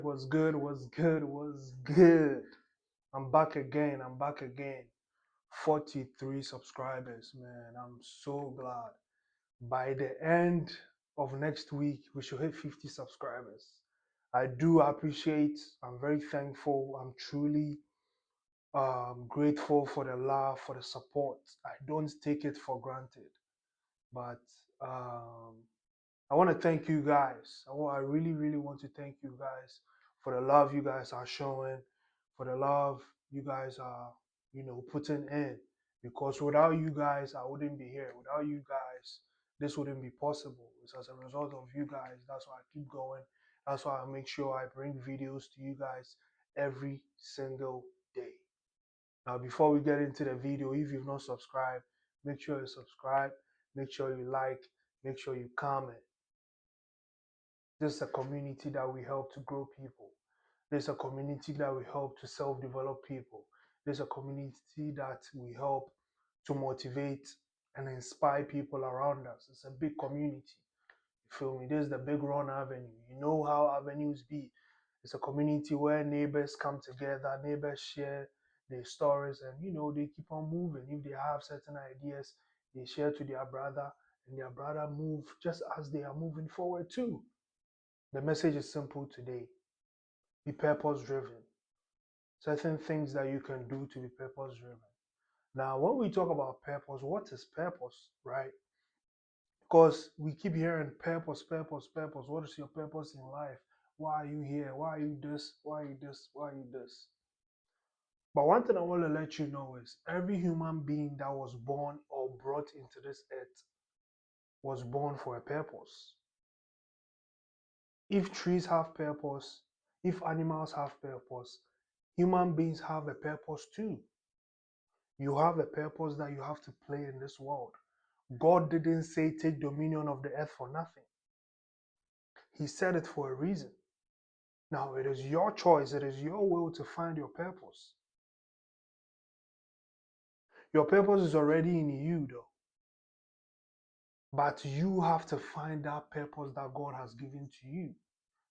Was good, was good, was good. I'm back again. I'm back again. 43 subscribers, man. I'm so glad. By the end of next week, we should hit 50 subscribers. I do appreciate, I'm very thankful. I'm truly grateful for the love, for the support. I don't take it for granted. But um, I want to thank you guys. I really, really want to thank you guys for the love you guys are showing, for the love you guys are, putting in. Because without you guys, I wouldn't be here. Without you guys, this wouldn't be possible. It's as a result of you guys. That's why I keep going. That's why I make sure I bring videos to you guys every single day. Now, before we get into the video, if you've not subscribed, make sure you subscribe, make sure you like, make sure you comment. This is a community that we help to grow people. This is a community that we help to self-develop people. This is a community that we help to motivate and inspire people around us. It's a big community. You feel me? This is the Big Run Avenue. You know how avenues be. It's a community where neighbors come together, neighbors share their stories, and they keep on moving. If they have certain ideas, they share to their brother, and their brother move just as they are moving forward too. The message is simple today. Be purpose driven. Certain things that you can do to be purpose driven. Now, when we talk about purpose, what is purpose, right? Because we keep hearing purpose, purpose, purpose. What is your purpose in life? Why are you here? Why are you this? Why are you this? Why are you this? But one thing I want to let you know is every human being that was born or brought into this earth was born for a purpose. If trees have purpose, if animals have purpose, human beings have a purpose too. You have a purpose that you have to play in this world. God didn't say take dominion of the earth for nothing. He said it for a reason. Now it is your choice, it is your will to find your purpose. Your purpose is already in you though. But you have to find that purpose that God has given to you.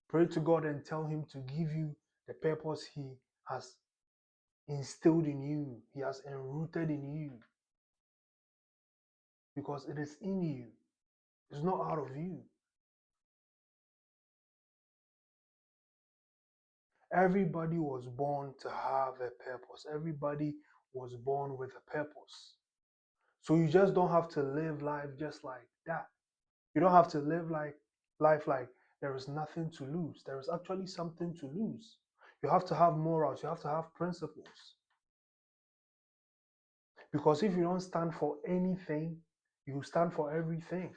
Pray to God and tell Him to give you the purpose He has instilled in you, He has enrooted in you. Because it is in you, it's not out of you. Everybody was born to have a purpose. Everybody was born with a purpose. So you just don't have to live life just like that. You don't have to live like life like there is nothing to lose. There is actually something to lose. You have to have morals, you have to have principles. Because if you don't stand for anything, you stand for everything.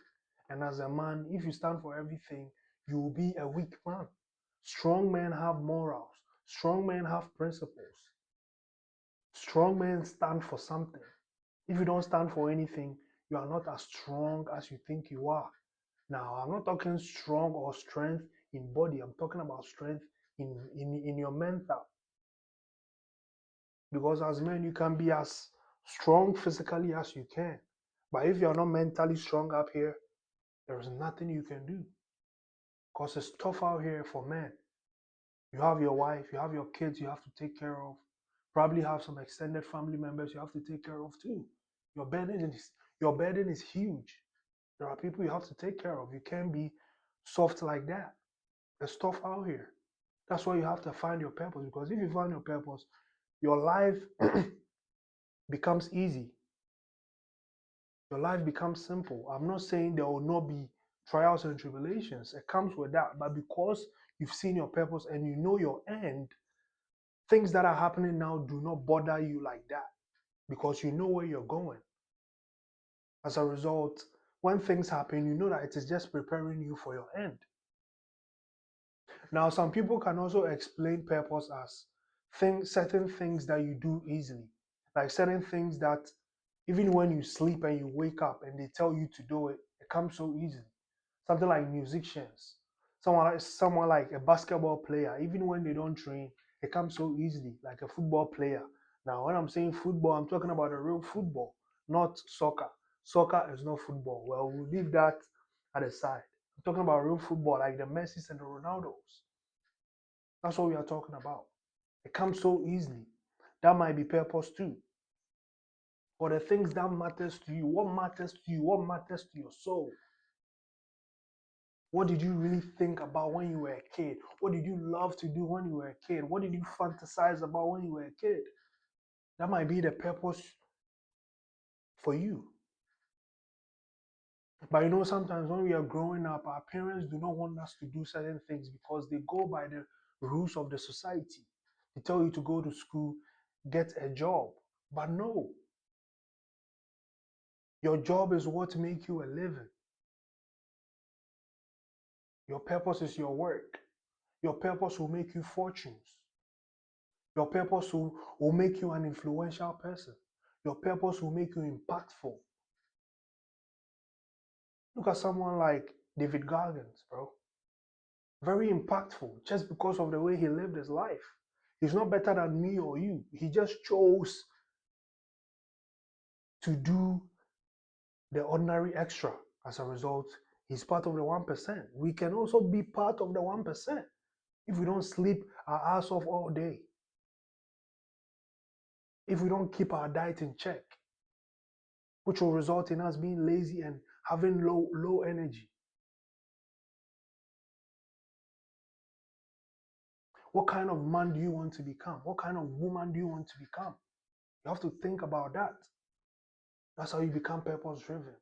And as a man, if you stand for everything, you will be a weak man. Strong men have morals. Strong men have principles. Strong men stand for something. If you don't stand for anything, you are not as strong as you think you are. Now, I'm not talking strong or strength in body. I'm talking about strength in your mental. Because as men, you can be as strong physically as you can. But if you're not mentally strong up here, there is nothing you can do. Because it's tough out here for men. You have your wife, you have your kids you have to take care of. Probably have some extended family members you have to take care of too. Your burden is your burden is huge. There are people you have to take care of. You can't be soft like that. There's stuff out here. That's why you have to find your purpose. Because if you find your purpose, your life becomes easy. Your life becomes simple. I'm not saying there will not be trials and tribulations. It comes with that. But because you've seen your purpose and you know your end, things that are happening now do not bother you like that because you know where you're going. As a result, when things happen, you know that it is just preparing you for your end. Now, some people can also explain purpose as certain things that you do easily, like certain things that even when you sleep and you wake up and they tell you to do it, it comes so easily. Something like musicians, someone like a basketball player, even when they don't train, it comes so easily, like a football player. Now, when I'm saying football, I'm talking about a real football, not soccer. Soccer is not football. Well, we'll leave that at the side. I'm talking about real football, like the Messis and the Ronaldos. That's what we are talking about. It comes so easily. That might be purpose too. For the things that matters to you, what matters to you, what matters to your soul. What did you really think about when you were a kid? What did you love to do when you were a kid? What did you fantasize about when you were a kid? That might be the purpose for you. But sometimes when we are growing up, our parents do not want us to do certain things because they go by the rules of the society. They tell you to go to school, get a job. But no, your job is what makes you a living. Your purpose is your work. Your purpose will make you fortunes. Your purpose will make you an influential person. Your purpose will make you impactful. Look at someone like David Goggins, bro. Very impactful just because of the way he lived his life. He's not better than me or you. He just chose to do the ordinary extra. As a result, he's part of the 1%. We can also be part of the 1% if we don't sleep our ass off all day, if we don't keep our diet in check, which will result in us being lazy and having low energy. What kind of man do you want to become? What kind of woman do you want to become? You have to think about that. That's how you become purpose driven.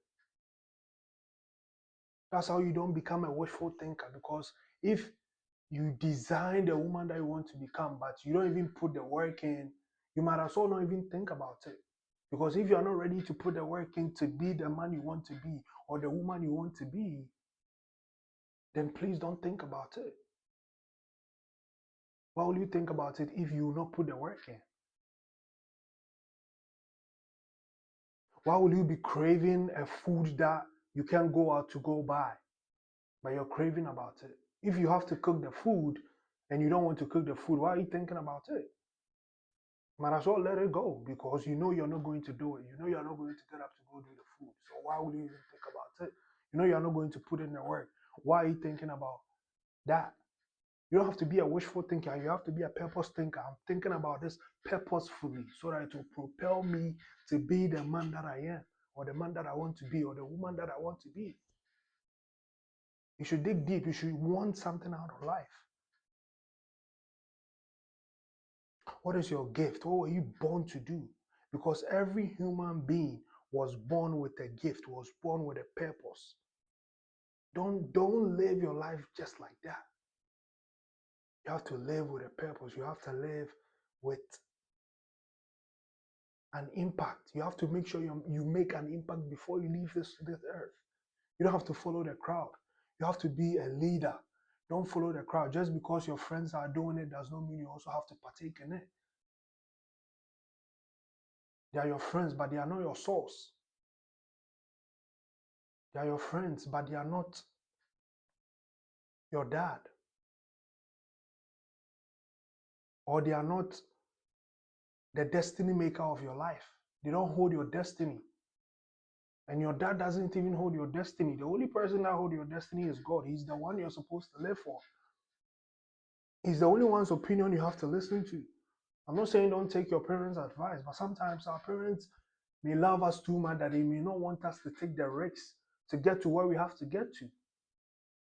That's how you don't become a wishful thinker, because if you design the woman that you want to become, but you don't even put the work in, you might as well not even think about it. Because if you're not ready to put the work in to be the man you want to be or the woman you want to be, then please don't think about it. Why will you think about it if you will not put the work in? Why will you be craving a food that you can't go out to go buy, but you're craving about it? If you have to cook the food and you don't want to cook the food, why are you thinking about it? Might as well let it go, because you know you're not going to do it. You know you're not going to get up to go do the food. So why would you even think about it? You know you're not going to put in the work. Why are you thinking about that? You don't have to be a wishful thinker. You have to be a purpose thinker. I'm thinking about this purposefully so that it will propel me to be the man that I am, or the man that I want to be, or the woman that I want to be. You should dig deep. You should want something out of life. What is your gift? What were you born to do? Because every human being was born with a gift, was born with a purpose. Don't live your life just like that. You have to live with a purpose. You have to live with an impact. You have to make sure you make an impact before you leave this earth. You don't have to follow the crowd. You have to be a leader. Don't follow the crowd. Just because your friends are doing it does not mean you also have to partake in it. They are your friends, but they are not your source. They are your friends, but they are not your dad. Or they are not the destiny maker of your life. They don't hold your destiny. And your dad doesn't even hold your destiny. The only person that holds your destiny is God. He's the one you're supposed to live for. He's the only one's opinion you have to listen to. I'm not saying don't take your parents' advice, but sometimes our parents may love us too much that they may not want us to take the risks to get to where we have to get to.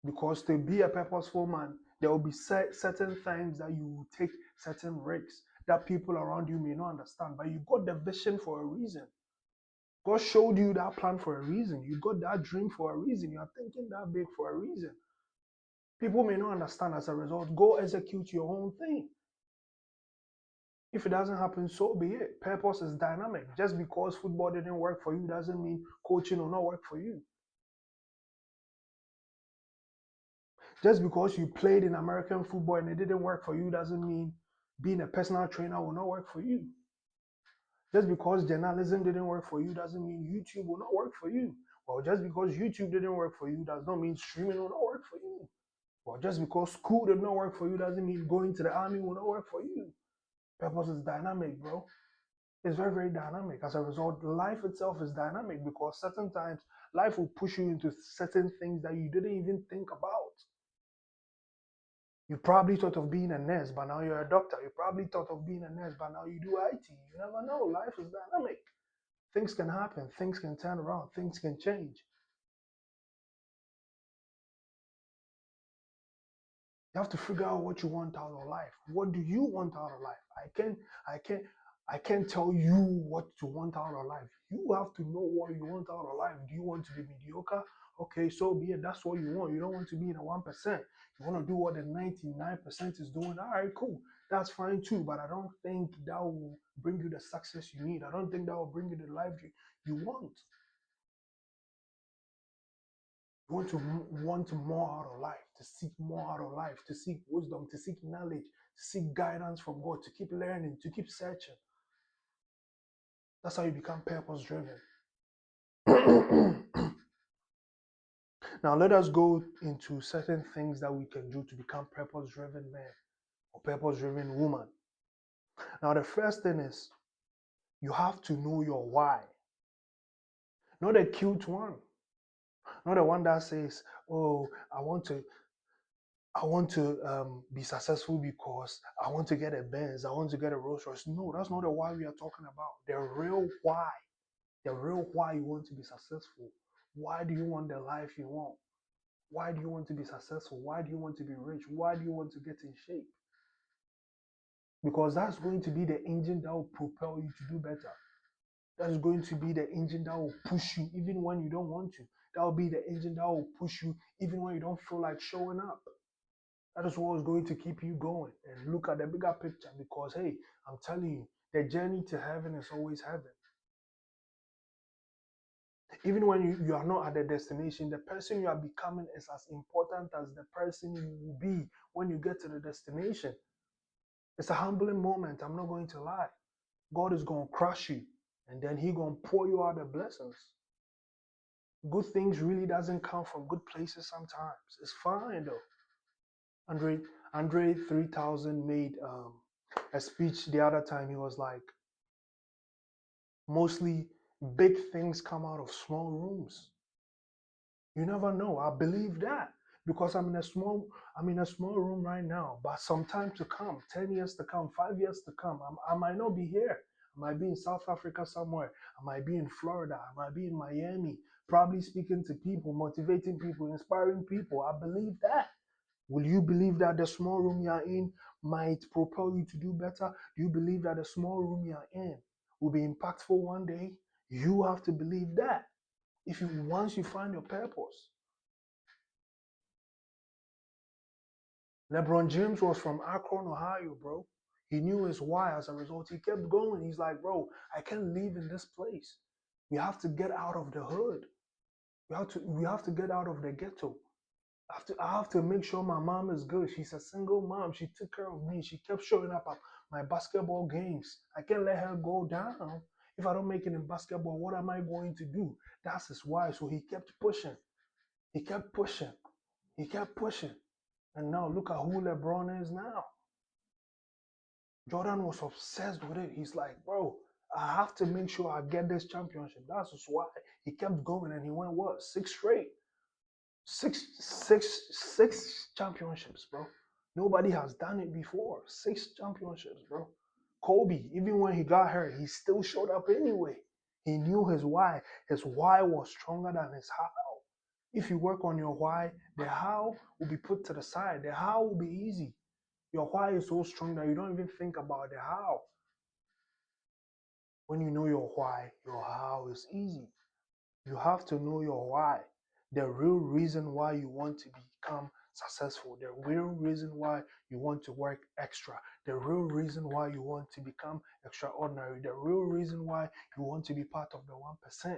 Because to be a purposeful man, there will be certain things that you will take certain risks that people around you may not understand. But you got the vision for a reason. God showed you that plan for a reason. You got that dream for a reason. You are thinking that big for a reason. People may not understand. As a result, go execute your own thing. If it doesn't happen, so be it. Purpose is dynamic. Just because football didn't work for you doesn't mean coaching will not work for you. Just because you played in American football and it didn't work for you doesn't mean being a personal trainer will not work for you. Just because journalism didn't work for you doesn't mean YouTube will not work for you. Well, just because YouTube didn't work for you does not mean streaming will not work for you. Well, just because school did not work for you doesn't mean going to the army will not work for you. Purpose is dynamic, bro. It's very, very dynamic. As a result, life itself is dynamic because certain times life will push you into certain things that you didn't even think about. You probably thought of being a nurse, but now you're a doctor. You probably thought of being a nurse, but now you do IT. You never know. Life is dynamic. Things can happen. Things can turn around. Things can change. You have to figure out what you want out of life. What do you want out of life? I can't, I can't tell you what to want out of life. You have to know what you want out of life. Do you want to be mediocre? Okay, so be it. That's what you want. You don't want to be in the 1%. You want to do what the 99% is doing. All right, cool. That's fine too. But I don't think that will bring you the success you need. I don't think that will bring you the life you want. You want to want more out of life, to seek more out of life, to seek wisdom, to seek knowledge, to seek guidance from God, to keep learning, to keep searching. That's how you become purpose driven. Now, let us go into certain things that we can do to become purpose driven man or purpose driven woman. Now, the first thing is you have to know your why, not a cute one, not the one that says, oh, I want to be successful because I want to get a Benz, I want to get a Rolls Royce. No, that's not the why we are talking about. The real why you want to be successful. Why do you want the life you want? Why do you want to be successful? Why do you want to be rich? Why do you want to get in shape? Because that's going to be the engine that will propel you to do better. That's going to be the engine that will push you even when you don't want to. That will be the engine that will push you even when you don't feel like showing up. That is what is going to keep you going. And look at the bigger picture because, hey, I'm telling you, the journey to heaven is always heaven. Even when you are not at the destination, the person you are becoming is as important as the person you will be when you get to the destination. It's a humbling moment. I'm not going to lie. God is going to crush you and then He going to pour you out the blessings. Good things really doesn't come from good places sometimes. It's fine though. Andre 3000 made a speech the other time. He was like, mostly big things come out of small rooms. You never know. I believe that because I'm in a small room right now. But some time to come, 10 years to come, 5 years to come, I might not be here. I might be in South Africa somewhere. I might be in Florida. I might be in Miami, probably speaking to people, motivating people, inspiring people. I believe that. Will you believe that the small room you are in might propel you to do better? Do you believe that the small room you are in will be impactful one day? You have to believe that. If you once you find your purpose. LeBron James was from Akron, Ohio, bro. He knew his why as a result. He kept going. He's like, bro, I can't live in this place. We have to get out of the hood. We have to get out of the ghetto. I have to make sure my mom is good. She's a single mom. She took care of me. She kept showing up at my basketball games. I can't let her go down. If I don't make it in basketball, what am I going to do? That's his why. So he kept pushing. He kept pushing. He kept pushing. And now look at who LeBron is now. Jordan was obsessed with it. He's like, bro, I have to make sure I get this championship. That's just why he kept going and he went what? Six straight. Six championships, bro. Nobody has done it before. Six championships, bro. Kobe, even when he got hurt, he still showed up anyway. He knew his why. His why was stronger than his how. If you work on your why, the how will be put to the side. The how will be easy. Your why is so strong that you don't even think about the how. When you know your why, your how is easy. You have to know your why, the real reason why you want to become successful, the real reason why you want to work extra, the real reason why you want to become extraordinary, the real reason why you want to be part of the 1%.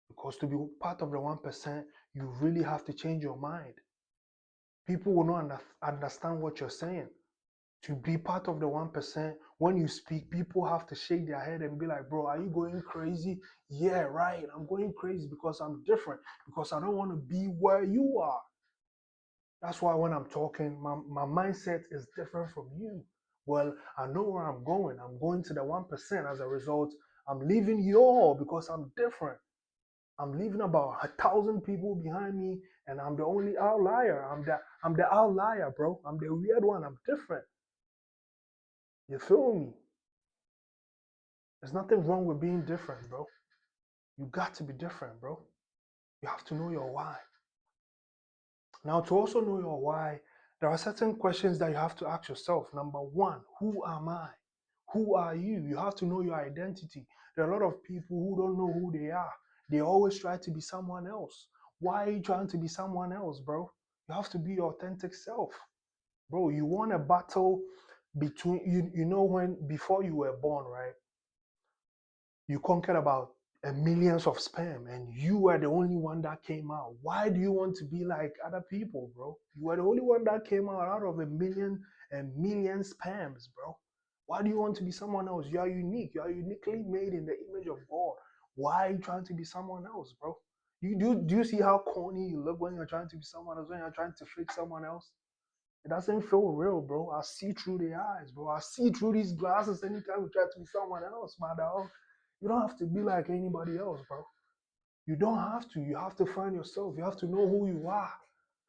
Because to be part of the 1%, you really have to change your mind. People will not understand what you're saying. To be part of the 1%, when you speak, people have to shake their head and be like, bro, are you going crazy? Yeah, right. I'm going crazy because I'm different, because I don't want to be where you are. That's why when I'm talking, my mindset is different from you. Well, I know where I'm going. I'm going to the 1%. As a result, I'm leaving you all because I'm different. I'm leaving about 1,000 people behind me And I'm the only outlier. I'm the outlier, bro. I'm the weird one. I'm different. You feel me? There's nothing wrong with being different, bro. You got to be different, bro. You have to know your why. Now, to also know your why, there are certain questions that you have to ask yourself. Number one, who am I? Who are you? You have to know your identity. There are a lot of people who don't know who they are. They always try to be someone else. Why are you trying to be someone else, bro? You have to be your authentic self. Bro, you want a battle between you know when before you were born, right? You conquered about a millions of sperm and you were the only one that came out. Why do you want to be like other people, bro? You were the only one that came out of a million and million sperms, bro. Why do you want to be someone else? You are unique. You are uniquely made in the image of God. Why are you trying to be someone else, bro? Do you see how corny you look when you're trying to be someone else, when you're trying to fake someone else? It doesn't feel real, bro. I see through the eyes, bro. I see through these glasses anytime you try to be someone else, my dog. You don't have to be like anybody else, bro. You don't have to. You have to find yourself. You have to know who you are.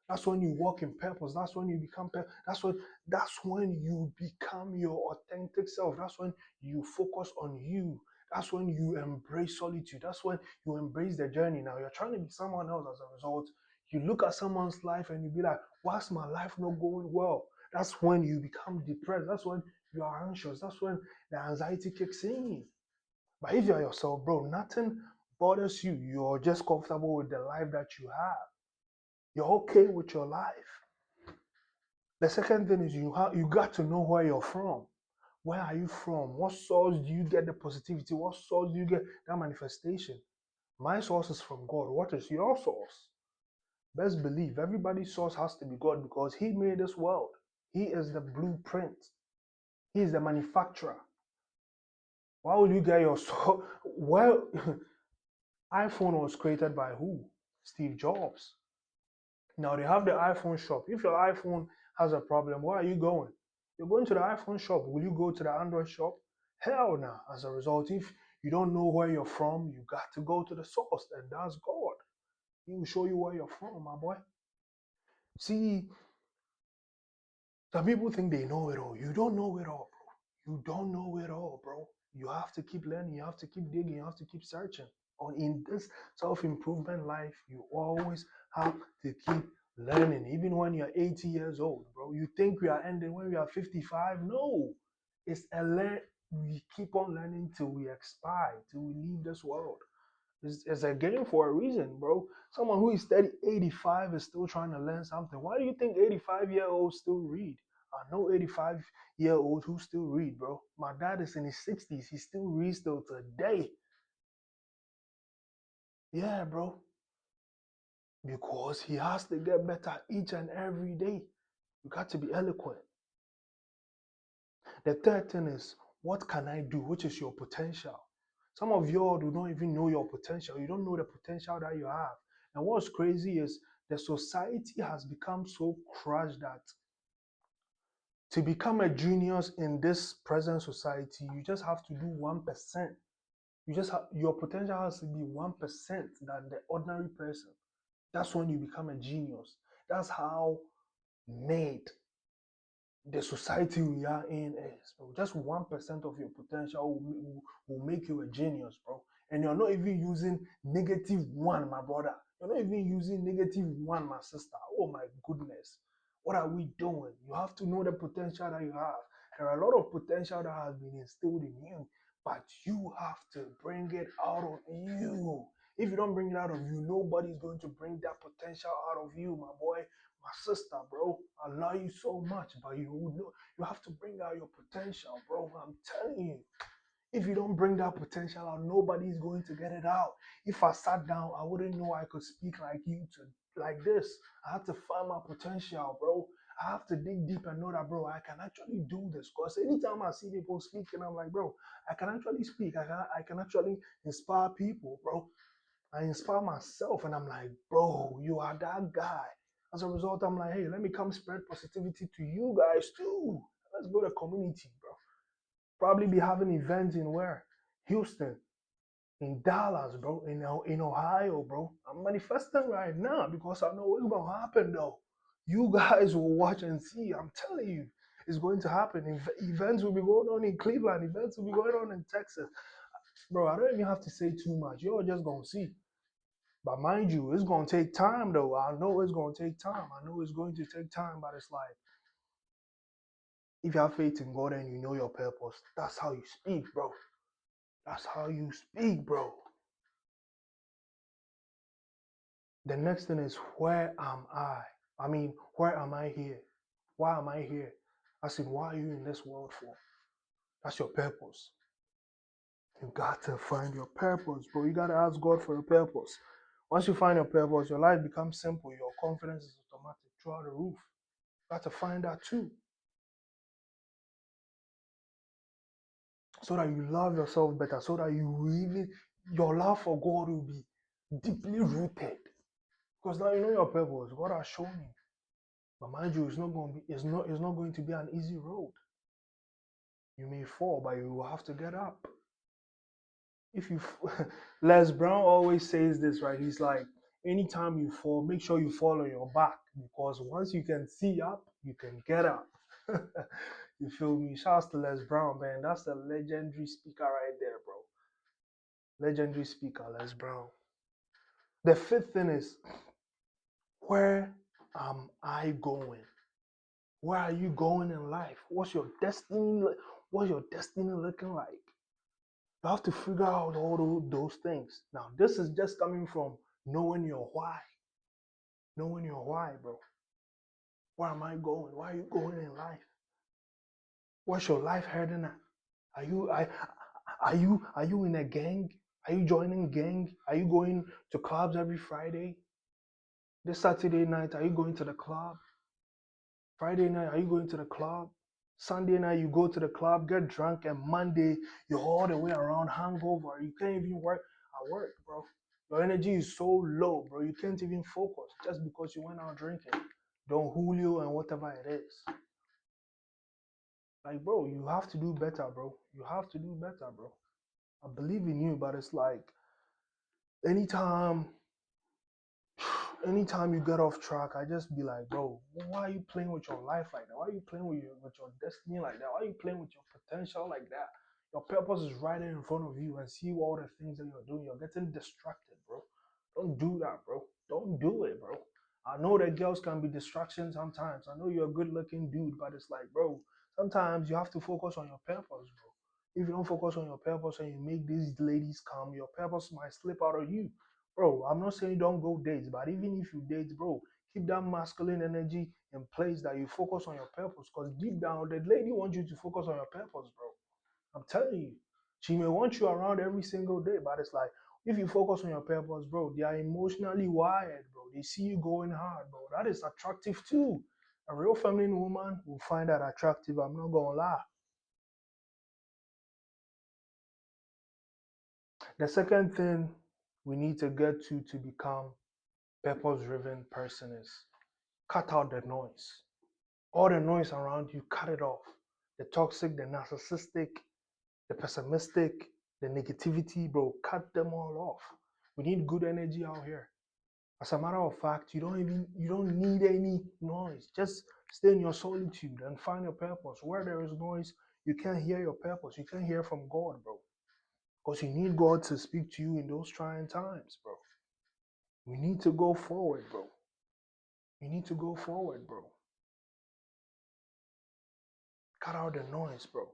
That's when you walk in purpose. That's when you become. That's when you become your authentic self. That's when you focus on you. That's when you embrace solitude. That's when you embrace the journey. Now you're trying to be someone else as a result. You look at someone's life and you be like, "Why's my life not going well?" That's when you become depressed. That's when you are anxious. That's when the anxiety kicks in. But if you're yourself, bro, nothing bothers you. You're just comfortable with the life that you have. You're okay with your life. The second thing is you got to know where you're from. Where are you from? What source do you get the positivity? What source do you get that manifestation? My source is from God. What is your source? Best believe everybody's source has to be God because He made this world. He is the blueprint. He is the manufacturer. Why would you get your source? Well, iPhone was created by who? Steve Jobs. Now they have the iPhone shop. If your iPhone has a problem, where are you going? You're going to the iPhone shop. Will you go to the Android shop? Hell no. As a result, if you don't know where you're from, you got to go to the source, and that's God. He will show you where you're from, my boy. See, some people think they know it all. You don't know it all, bro. You don't know it all, bro. You have to keep learning. You have to keep digging. You have to keep searching. On in this self-improvement life, you always have to keep learning. Even when you're 80 years old, bro. You think we are ending when we are 55? No. It's a learn. We keep on learning till we expire, till we leave this world. It's a game for a reason, bro. Someone who is 30, 85 is still trying to learn something. Why do you think 85-year-olds still read? I know 85-year-olds who still read, bro. My dad is in his 60s. He still reads till today. Yeah, bro. Because he has to get better each and every day. You got to be eloquent. The third thing is, what can I do? Which is your potential. Some of y'all do not even know your potential. You don't know the potential that you have. And what's crazy is the society has become so crushed that to become a genius in this present society, you just have to do 1%. Your potential has to be 1% than the ordinary person. That's when you become a genius. That's how made the society we are in is, bro. Just 1% of your potential will make you a genius, bro. And you're not even using -1, my brother. You're not even using -1, my sister. Oh my goodness. What are we doing? You have to know the potential that you have. There are a lot of potential that has been instilled in you, but you have to bring it out of you. If you don't bring it out of you, nobody's going to bring that potential out of you, my boy, my sister, bro. I love you so much, but you have to bring out your potential, bro. I'm telling you. If you don't bring that potential out, nobody's going to get it out. If I sat down, I wouldn't know I could speak like you to like this. I have to find my potential, bro. I have to dig deep and know that, bro, I can actually do this. Because anytime I see people speaking, I'm like, bro, I can actually speak. I can actually inspire people, bro. I inspire myself and I'm like, bro, you are that guy. As a result, I'm like, hey, let me come spread positivity to you guys too. Let's build a community, bro. Probably be having events in where? Houston. in Dallas, bro, in Ohio, bro. I'm manifesting right now because I know what's gonna happen though. You guys will watch and see. I'm telling you, it's going to happen. Events will be going on in Cleveland. Events will be going on in Texas, bro. I don't even have to say too much. You're just gonna see. But mind you, it's gonna take time though. I know it's gonna take time. I know it's going to take time, but it's like if you have faith in God and you know your purpose, that's how you speak, bro. That's how you speak, bro. The next thing is where am I? I mean, where am I here? Why am I here? I said, why are you in this world for? That's your purpose. You got to find your purpose, bro. You got to ask God for your purpose. Once you find your purpose, your life becomes simple. Your confidence is automatic throughout the roof. You got to find that too. So that you love yourself better, so that you really, your love for God will be deeply rooted. Because now you know your purpose. God has shown you. But mind you, it's not going to be an easy road. You may fall, but you will have to get up. If you Les Brown always says this, right? He's like, anytime you fall, make sure you fall on your back because once you can see up, you can get up. You feel me? Shouts to Les Brown, man. That's the legendary speaker right there, bro. Legendary speaker, Les Brown. The fifth thing is, where am I going? Where are you going in life? What's your destiny? What's your destiny looking like? You have to figure out all those things. Now, this is just coming from knowing your why. Knowing your why, bro. Where am I going? Why are you going in life? What's your life heading at? Are you in a gang? Are you joining gang? Are you going to clubs every Friday? This Saturday night, are you going to the club? Friday night, are you going to the club? Sunday night, you go to the club, get drunk, and Monday, you're all the way around hangover. You can't even work at work, bro. Your energy is so low, bro. You can't even focus just because you went out drinking. Don Julio and whatever it is. Like, bro, you have to do better, bro. You have to do better, bro. I believe in you, but it's like anytime anytime you get off track, I just be like, bro, why are you playing with your life like that? Why are you playing with your destiny like that? Why are you playing with your potential like that? Your purpose is right there in front of you and see all the things that you're doing. You're getting distracted, bro. Don't do that, bro. Don't do it, bro. I know that girls can be distractions sometimes. I know you're a good looking dude, but it's like, bro, sometimes you have to focus on your purpose, bro. If you don't focus on your purpose and you make these ladies come, your purpose might slip out of you. Bro, I'm not saying don't go dates, but even if you date, bro, keep that masculine energy in place that you focus on your purpose. Because deep down, the lady wants you to focus on your purpose, bro. I'm telling you. She may want you around every single day, but it's like if you focus on your purpose, bro, they are emotionally wired, bro. They see you going hard, bro. That is attractive too. A real feminine woman will find that attractive. I'm not gonna lie. The second thing we need to get to become purpose-driven person is cut out the noise. All the noise around you, cut it off. The toxic, the narcissistic, the pessimistic, the negativity, bro, cut them all off. We need good energy out here. As a matter of fact, you don't need any noise. Just stay in your solitude and find your purpose. Where there is noise, you can't hear your purpose. You can't hear from God, bro. Because you need God to speak to you in those trying times, bro. We need to go forward, bro. You need to go forward, bro. Cut out the noise, bro.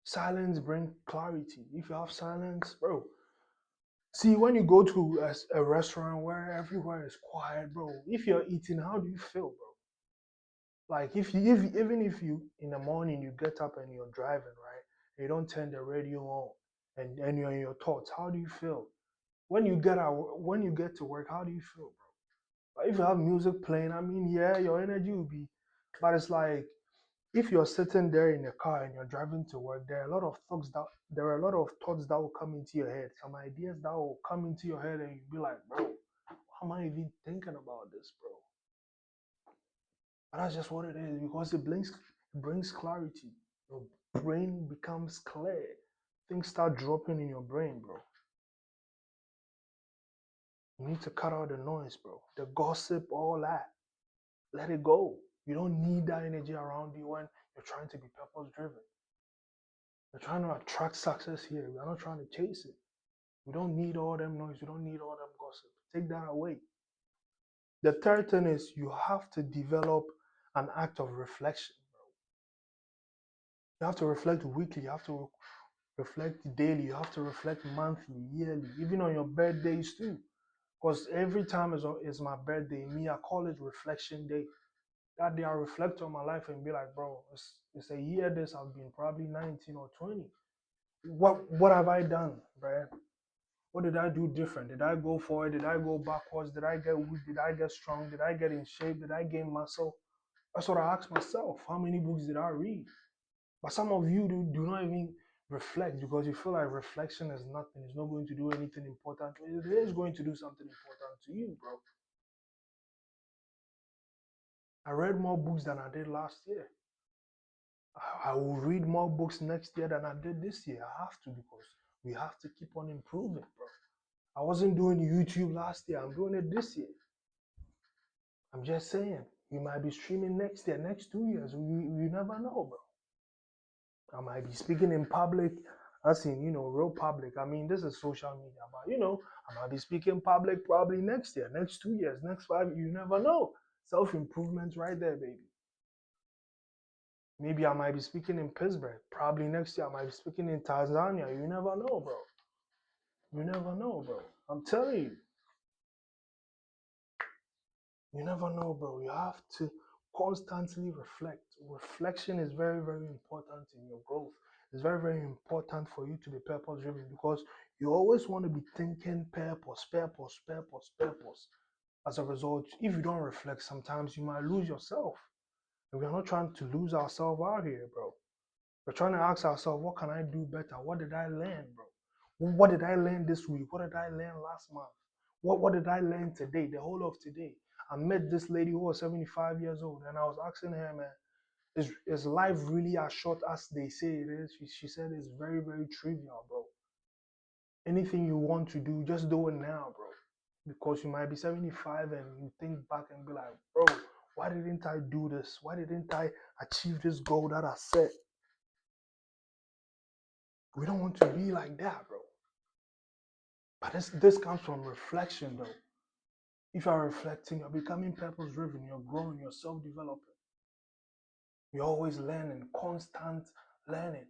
Silence brings clarity. If you have silence, bro. See, when you go to a restaurant where everywhere is quiet, bro, if you're eating, how do you feel, bro? Like if even if you in the morning you get up and you're driving, right? And you don't turn the radio on and you're in your thoughts, how do you feel? When you get to work, how do you feel, bro? Like if you have music playing, I mean, yeah, your energy will be, but it's like if you're sitting there in the car and you're driving to work, there are a lot of thoughts that will come into your head, some ideas that will come into your head, and you'll be like, bro, why am I even thinking about this, bro? But that's just what it is because it brings clarity. Your brain becomes clear. Things start dropping in your brain, bro. You need to cut out the noise, bro. The gossip, all that. Let it go. You don't need that energy around you when you're trying to be purpose driven. We're trying to attract success here. We are not trying to chase it. We don't need all them noise. We don't need all them gossip. Take that away. The third thing is you have to develop an act of reflection. You have to reflect weekly. You have to reflect daily. You have to reflect monthly, yearly, even on your birthdays too. Because every time is my birthday, me, I call it reflection day. That day I reflect on my life and be like, bro, it's a year this I've been probably 19 or 20. What have I done, bro? What did I do different? Did I go forward? Did I go backwards? Did I get weak? Did I get strong? Did I get in shape? Did I gain muscle? That's what I ask myself. How many books did I read? But some of you do not even reflect because you feel like reflection is nothing. It's not going to do anything important. It is going to do something important to you, bro. I read more books than I did last year. I will read more books next year than I did this year. I have to because we have to keep on improving, bro. I wasn't doing YouTube last year. I'm doing it this year. I'm just saying, you might be streaming next year, next 2 years. You never know, bro. I might be speaking in public, as in, real public. I mean, this is social media, but, I might be speaking public probably next year, next 2 years, next 5. You never know. Self-improvement right there, baby. Maybe I might be speaking in Pittsburgh. Probably next year I might be speaking in Tanzania. You never know, bro. You never know, bro. I'm telling you. You never know, bro. You have to constantly reflect. Reflection is very, very important in your growth. It's very, very important for you to be purpose driven because you always want to be thinking purpose, purpose, purpose, purpose. As a result, if you don't reflect, sometimes you might lose yourself. And we're not trying to lose ourselves out here, bro. We're trying to ask ourselves, what can I do better? What did I learn, bro? What did I learn this week? What did I learn last month? What did I learn today, the whole of today? I met this lady who was 75 years old, and I was asking her, man, is life really as short as they say it is? She said it's very, very trivial, bro. Anything you want to do, just do it now, bro. Because you might be 75 and you think back and be like, bro, why didn't I do this? Why didn't I achieve this goal that I set? We don't want to be like that, bro. But this comes from reflection, though. If you are reflecting, you're becoming purpose driven, you're growing, you're self developing. You're always learning, constant learning.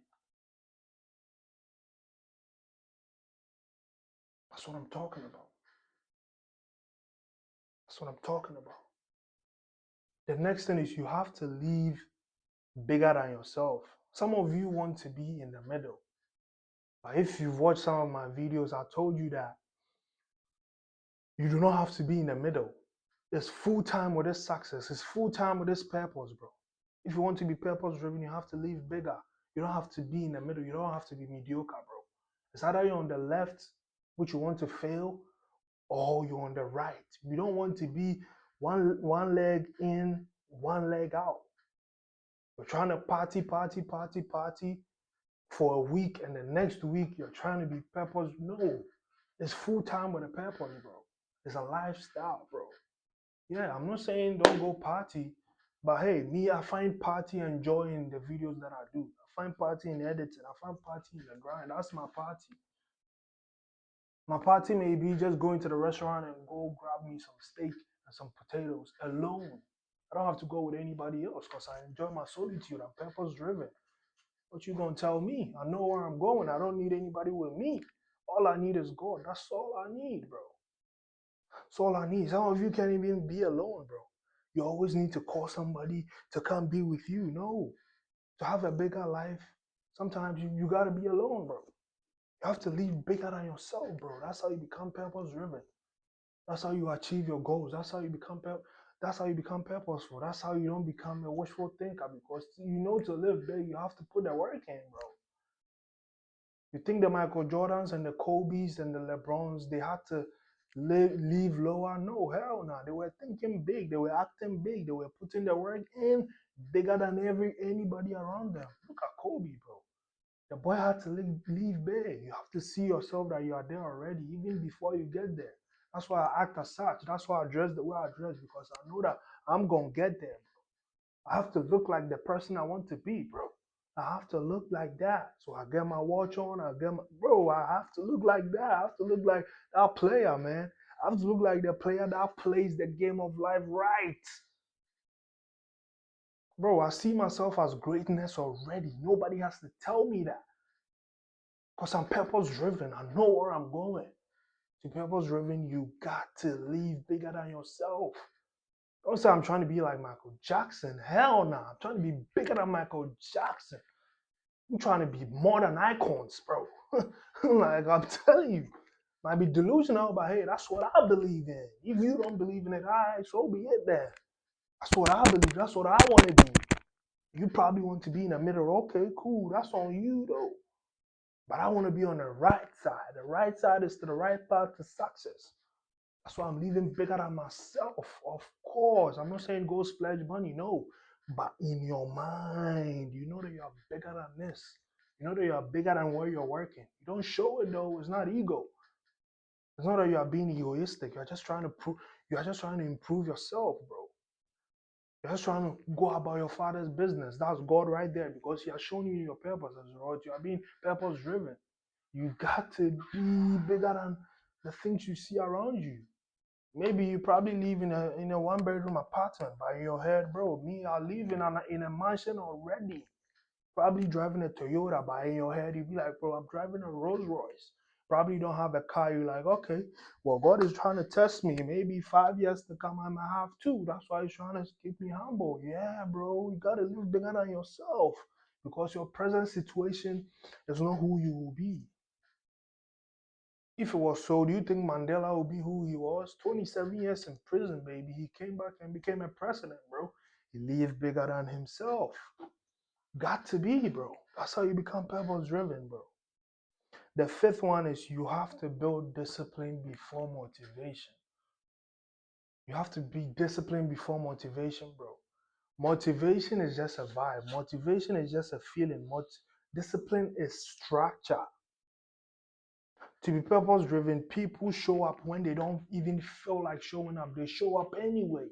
That's what I'm talking about. That's what I'm talking about. The next thing is you have to live bigger than yourself. Some of you want to be in the middle. But if you've watched some of my videos, I told you that you do not have to be in the middle. It's full time with this success. It's full time with this purpose, bro. If you want to be purpose driven, you have to live bigger. You don't have to be in the middle. You don't have to be mediocre, bro. It's either you're on the left, which you want to fail, or you're on the right. You don't want to be one leg in, one leg out. You're trying to party for a week, and the next week you're trying to be purpose. No, it's full time with a purpose, bro. It's a lifestyle, bro. Yeah, I'm not saying don't go party, but hey, me, I find party and joy in the videos that I do. I find party in editing. I find party in the grind. That's my party. My party may be just going to the restaurant and go grab me some steak and some potatoes alone. I don't have to go with anybody else because I enjoy my solitude. I'm purpose driven. What you gonna tell me? I know where I'm going. I don't need anybody with me. All I need is God. That's all I need, bro. That's all I need. Some of you can't even be alone, bro. You always need to call somebody to come be with you. No. To have a bigger life, sometimes you gotta be alone, bro. You have to live bigger than yourself, bro. That's how you become purpose driven. That's how you achieve your goals. That's how you become purposeful. That's how you don't become a wishful thinker because to live big, you have to put the work in, bro. You think the Michael Jordans and the Kobe's and the LeBrons, they had to live lower? No, hell no. They were thinking big. They were acting big. They were putting the work in bigger than anybody around them. Look at Kobe, bro. The boy had to live big. You have to see yourself that you are there already, even before you get there. That's why I act as such. That's why I dress the way I dress because I know that I'm gonna get there. I have to look like the person I want to be, bro. I have to look like that. So I get my watch on. I have to look like that. I have to look like that player, man. I have to look like the player that plays the game of life right. Bro, I see myself as greatness already. Nobody has to tell me that. Because I'm purpose driven. I know where I'm going. To be purpose driven, you got to live bigger than yourself. Don't say I'm trying to be like Michael Jackson. Hell no. I'm trying to be bigger than Michael Jackson. I'm trying to be more than icons, bro. Like I'm telling you, might be delusional, but hey, that's what I believe in. If you don't believe in it, all right, so be it then. That's what I believe. That's what I want to be. You probably want to be in the middle. Okay, cool. That's on you though. But I want to be on the right side. The right side is to the right path to success. That's why I'm living bigger than myself. Of course, I'm not saying go splurge money, no. But in your mind, you know that you are bigger than this. You know that you are bigger than where you're working. You don't show it though. It's not ego. It's not that you are being egoistic. You're just trying to prove. You're just trying to improve yourself, bro. You're just trying to go about your father's business. That's God right there because He has shown you your purpose as well. You are being purpose driven. You got to be bigger than the things you see around you. Maybe you probably live in a 1 bedroom apartment, but in your head, bro, me, I live in a mansion already. Probably driving a Toyota, but in your head, you be like, bro, I'm driving a Rolls Royce. Probably don't have a car. You're like, okay, well, God is trying to test me. Maybe 5 years to come, I might have two. That's why He's trying to keep me humble. Yeah, bro, you gotta live bigger than yourself because your present situation is not who you will be. If it was so, do you think Mandela would be who he was? 27 years in prison, baby. He came back and became a president, bro. He lived bigger than himself. Got to be, bro. That's how you become purpose driven, bro. The fifth one is you have to build discipline before motivation. You have to be disciplined before motivation, bro. Motivation is just a vibe. Motivation is just a feeling. Discipline is structure. To be purpose driven, people show up when they don't even feel like showing up. They show up anyway.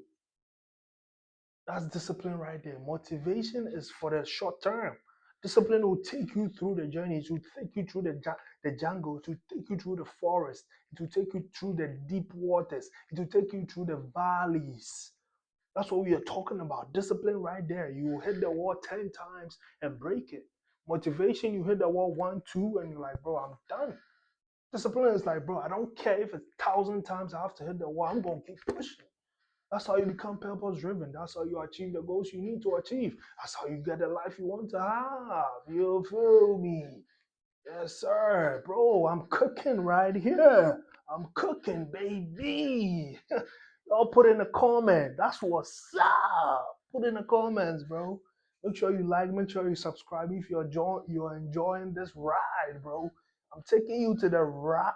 That's discipline right there. Motivation is for the short term. Discipline will take you through the journey. It will take you through the jungle. It will take you through the forest. It will take you through the deep waters. It will take you through the valleys. That's what we are talking about. Discipline right there. You will hit the wall 10 times and break it. Motivation, you hit the wall 1, 2, and you're like, bro, I'm done. Discipline is like, bro, I don't care if 1,000 times I have to hit the wall. I'm going to keep pushing. That's how you become purpose driven. That's how you achieve the goals you need to achieve. That's how you get the life you want to have. You feel me? Yes, sir. Bro, I'm cooking right here. I'm cooking, baby. Y'all put in a comment. That's what's up. Put in the comments, bro. Make sure you like, make sure you subscribe if you're enjoying this ride, bro. I'm taking you to the ride,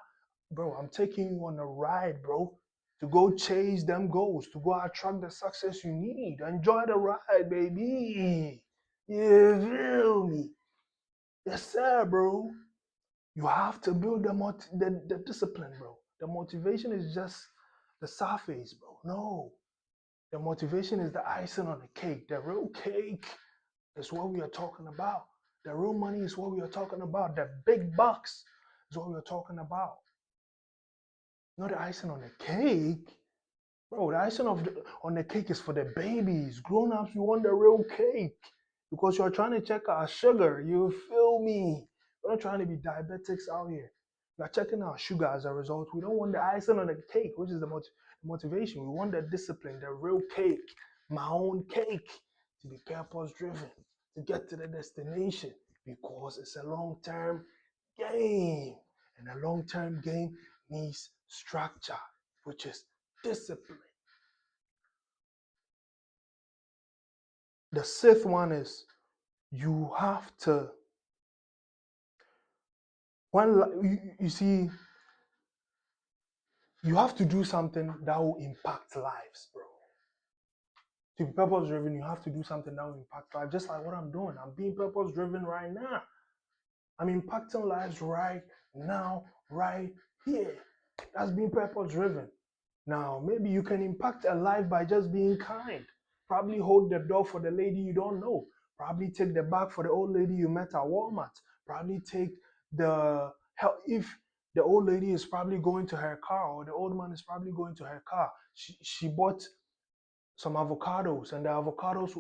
bro. I'm taking you on a ride, bro, to go chase them goals, to go attract the success you need. Enjoy the ride, baby. You feel me? Yes, sir, bro. You have to build the discipline, bro. The motivation is just the surface, bro. No. The motivation is the icing on the cake. The real cake is what we are talking about. The real money is what we are talking about. The big bucks is what we are talking about. Not the icing on the cake. Bro, the icing on the cake is for the babies. Grown ups, you want the real cake because you're trying to check our sugar. You feel me? We're not trying to be diabetics out here. We're checking our sugar as a result. We don't want the icing on the cake, which is the motivation. We want the discipline, the real cake, my own cake, to be purpose driven, to get to the destination because it's a long term game. And a long term game needs structure, which is discipline. The sixth one is you have to you see you have to do something that will impact lives, bro. To be purpose driven, you have to do something that will impact lives, just like what I'm doing. I'm being purpose driven right now. I'm impacting lives right now, right here. That's being purpose driven. Now, maybe you can impact a life by just being kind. Probably hold the door for the lady you don't know. Probably take the bag for the old lady you met at Walmart. Probably take the help if the old lady is probably going to her car or the old man is probably going to her car. She bought some avocados and the avocados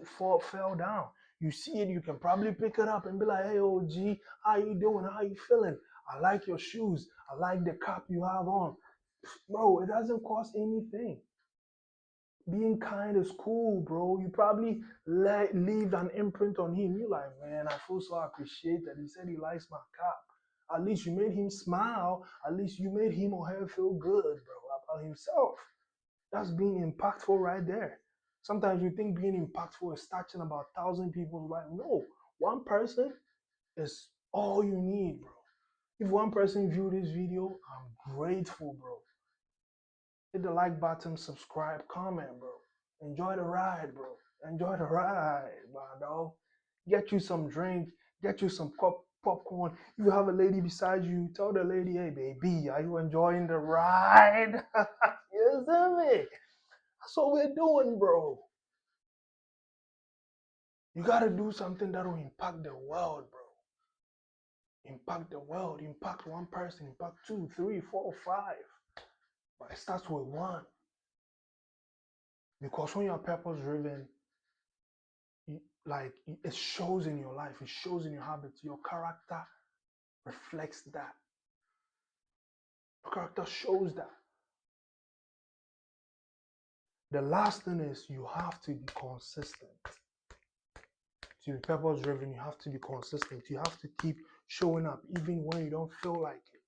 fell down. You see it, you can probably pick it up and be like, hey, OG, how you doing? How you feeling? I like your shoes. I like the cap you have on. Bro, it doesn't cost anything. Being kind is cool, bro. You probably leave an imprint on him. You're like, man, I feel so appreciated. He said he likes my cap. At least you made him smile. At least you made him or her feel good, bro, about himself. That's being impactful right there. Sometimes we think being impactful is touching about 1,000 people's life. No, one person is all you need, bro. If one person view this video, I'm grateful, bro. Hit the like button, subscribe, comment, bro. Enjoy the ride, bro. Enjoy the ride, my dog. Get you some drink, get you some popcorn. If you have a lady beside you, tell the lady, hey, baby, are you enjoying the ride? You see me? That's what we're doing, bro. You gotta do something that will impact the world, bro. Impact the world, impact one person, impact two, three, four, five. But it starts with one. Because when you're purpose driven, like it shows in your life, it shows in your habits. Your character reflects that. Your character shows that. The last thing is you have to be consistent. To be purpose driven, you have to be consistent. You have to keep showing up even when you don't feel like it.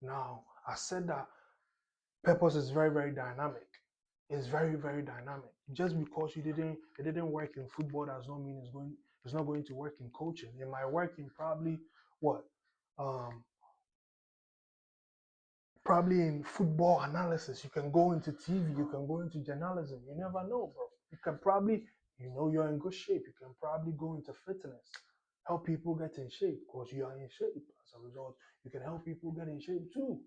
Now, I said that purpose is very, very dynamic. It's very, very dynamic. Just because it didn't work in football does not mean it's not going to work in coaching. It might work in probably what? Um, Probably in football analysis. You can go into TV, you can go into journalism. You never know, bro. You can probably, you're in good shape. You can probably go into fitness, help people get in shape because you are in shape. As a result, you can help people get in shape too.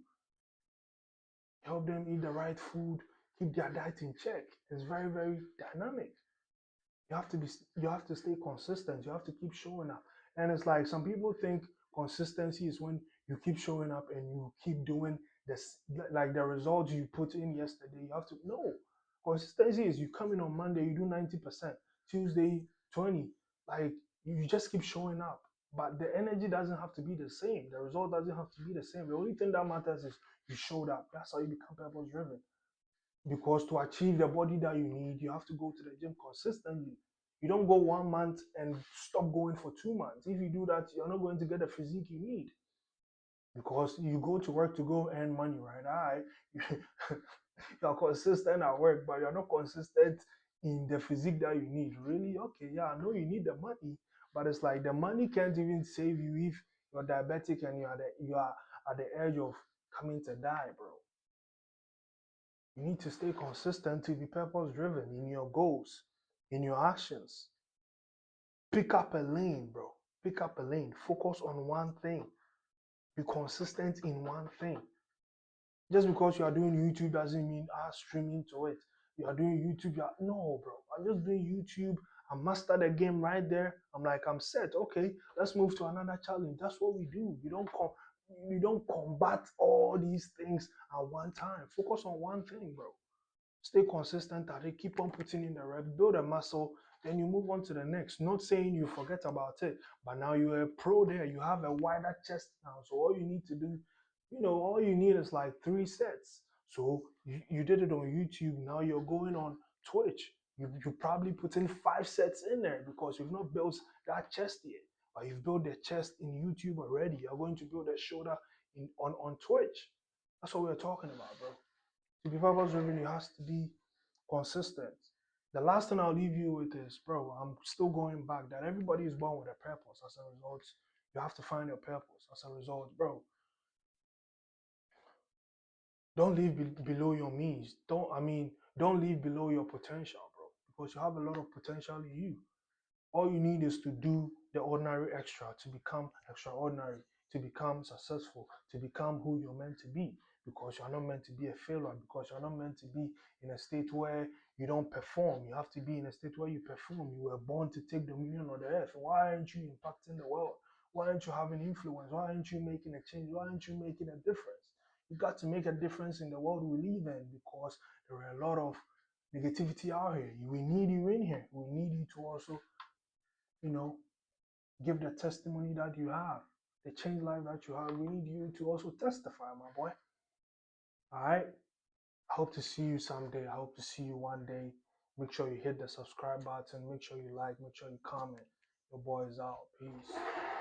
Help them eat the right food, keep their diet in check. It's very, very dynamic. You have to be, you have to stay consistent. You have to keep showing up. And it's like some people think consistency is when you keep showing up and you keep doing this, like the results you put in yesterday. You have to no. Consistency is you come in on Monday, you do 90%, Tuesday 20. Like you just keep showing up. But the energy doesn't have to be the same. The result doesn't have to be the same. The only thing that matters is you showed up. That's how you become purpose driven. Because to achieve the body that you need, you have to go to the gym consistently. You don't go 1 month and stop going for 2 months. If you do that, you're not going to get the physique you need. Because you go to work to go earn money, right? You're consistent at work, but you're not consistent in the physique that you need. Really? Okay, yeah, I know you need the money, but it's like the money can't even save you if you're diabetic and you are at the edge of coming to die, bro. You need to stay consistent to be purpose driven in your goals, in your actions. Pick up a lane, bro. Pick up a lane. Focus on one thing. Be consistent in one thing. Just because you are doing YouTube doesn't mean streaming to it. You are doing YouTube, no, bro. I'm just doing YouTube. I mastered the game right there. I'm like, I'm set. Okay, let's move to another challenge. That's what we do. You don't combat all these things at one time. Focus on one thing, bro. Stay consistent at it, keep on putting in the reps, build a muscle, then you move on to the next. Not saying you forget about it, but now you're a pro there. You have a wider chest now. So all you need to do, all you need is like 3 sets. So you did it on YouTube. Now you're going on Twitch. You probably put in 5 sets in there because you've not built that chest yet. But you've built the chest in YouTube already. You're going to build a shoulder on Twitch. That's what we're talking about, bro. To be purpose driven, you has to be consistent. The last thing I'll leave you with is, bro, I'm still going back that everybody is born with a purpose. As a result, you have to find your purpose. As a result, bro, don't live below your means. Don't live below your potential, bro, because you have a lot of potential in you. All you need is to do the ordinary extra to become extraordinary, to become successful, to become who you're meant to be. because you're not meant to be a failure, because you're not meant to be in a state where you don't perform. You have to be in a state where you perform. You were born to take dominion on the earth. Why aren't you impacting the world? Why aren't you having influence? Why aren't you making a change? Why aren't you making a difference? You got to make a difference in the world we live in, because there are a lot of negativity out here. We need you in here. We need you to also, you know, give the testimony that you have, the change life that you have. We need you to also testify, my boy. All right. I hope to see you someday. I hope to see you one day. Make sure you hit the subscribe button. Make sure you like. Make sure you comment. Your boy is out. Peace.